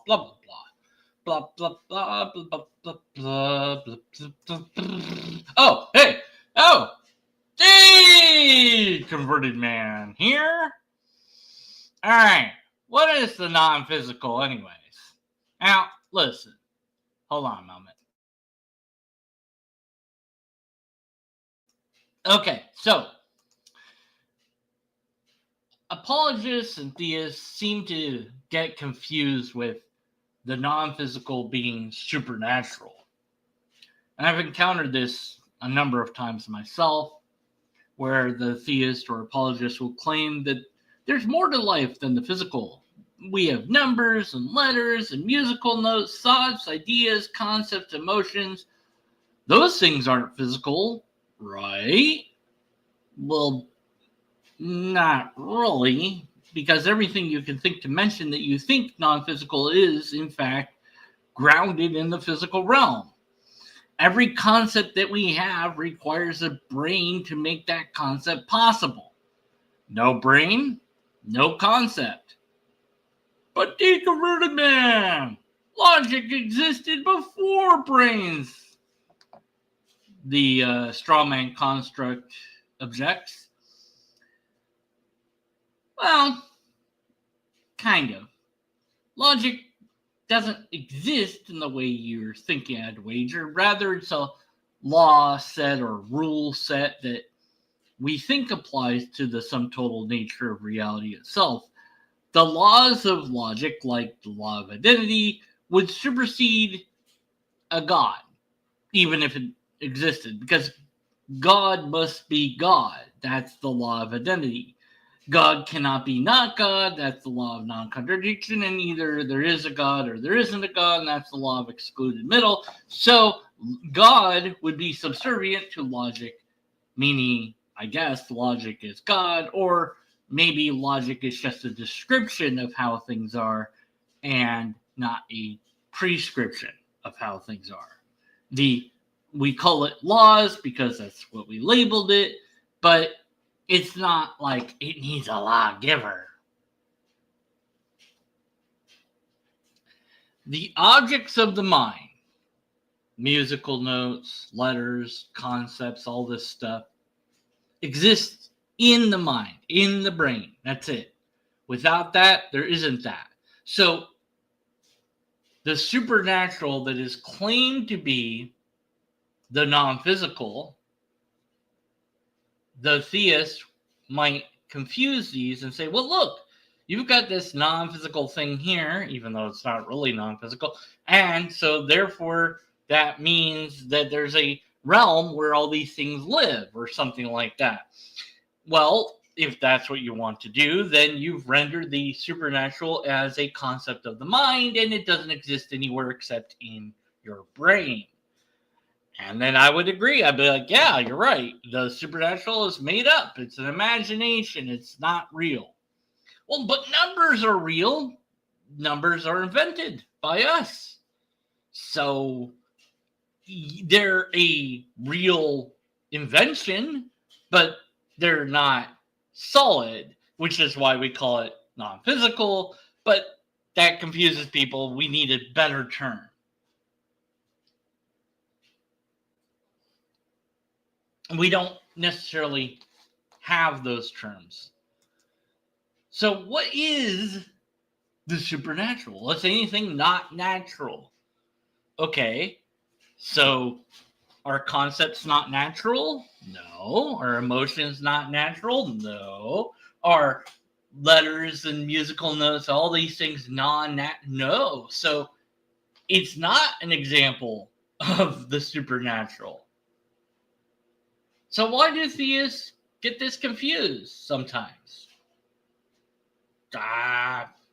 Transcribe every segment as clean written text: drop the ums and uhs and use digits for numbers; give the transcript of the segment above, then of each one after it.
blah blah blah blah blah blah blah blah blah blah blah. Oh, hey, oh, hey, converted man here. All right, what is the non-physical, anyways? Now, listen. Hold on a moment. Okay, so apologists and theists seem to get confused with the non-physical being supernatural. And I've encountered this a number of times myself, where the theist or apologist will claim that there's more to life than the physical. We have numbers and letters and musical notes, thoughts, ideas, concepts, emotions. Those things aren't physical, right? Well, not really, because everything you can think to mention that you think non-physical is, in fact, grounded in the physical realm. Every concept that we have requires a brain to make that concept possible. No brain, no concept. But deconverted man, logic existed before brains. The strawman construct objects. Well, kind of. Logic doesn't exist in the way you're thinking, I'd wager. Rather, it's a law set or rule set that we think applies to the sum total nature of reality itself. The laws of logic, like the law of identity, would supersede a God, even if it existed, because God must be God. That's the law of identity. God cannot be not God. That's the law of non-contradiction. And either there is a God or there isn't a God. And that's the law of excluded middle. So God would be subservient to logic, meaning, I guess, logic is God, or maybe logic is just a description of how things are and not a prescription of how things are. We call it laws because that's what we labeled it, but it's not like it needs a lawgiver. The objects of the mind, musical notes, letters, concepts, all this stuff, exist in the mind, in the brain. That's it. Without that, there isn't that. So the supernatural that is claimed to be the non-physical, the theist might confuse these and say, well, look, you've got this non-physical thing here, even though it's not really non-physical, and so therefore that means that there's a realm where all these things live, or something like that. Well, if that's what you want to do, then you've rendered the supernatural as a concept of the mind, and it doesn't exist anywhere except in your brain. And then I would agree. I'd be like, yeah, you're right. The supernatural is made up. It's an imagination. It's not real. Well, but numbers are real. Numbers are invented by us. So they're a real invention, but they're not solid, which is why we call it non-physical. But that confuses people. We need a better term. We don't necessarily have those terms. So what is the supernatural? What's anything not natural? Okay, so are concepts not natural? No. Are emotions not natural? No. Are letters and musical notes, all these things non-nat? No. So it's not an example of the supernatural. So why do theists get this confused sometimes?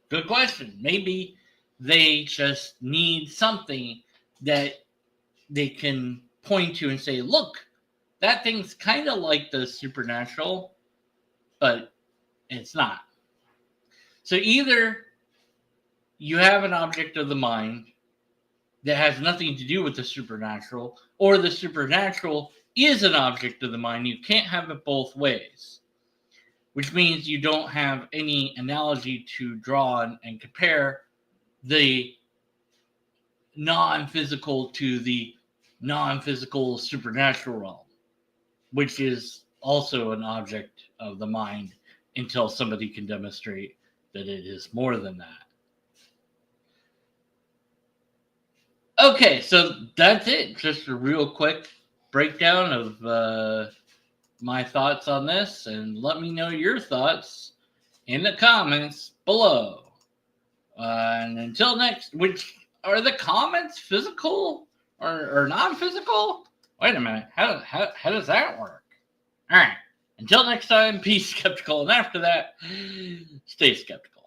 Good question. Maybe they just need something that they can point to and say, look, that thing's kind of like the supernatural, but it's not. So either you have an object of the mind that has nothing to do with the supernatural, or the supernatural is an object of the mind. You can't have it both ways, which means you don't have any analogy to draw and compare the non-physical to the non-physical supernatural realm, which is also an object of the mind until somebody can demonstrate that it is more than that. Okay, so that's it. Just a real quick breakdown of my thoughts on this, and let me know your thoughts in the comments below. And until next, which are the comments physical or non-physical? Wait a minute, how does that work? All right, until next time, be skeptical, and after that, stay skeptical.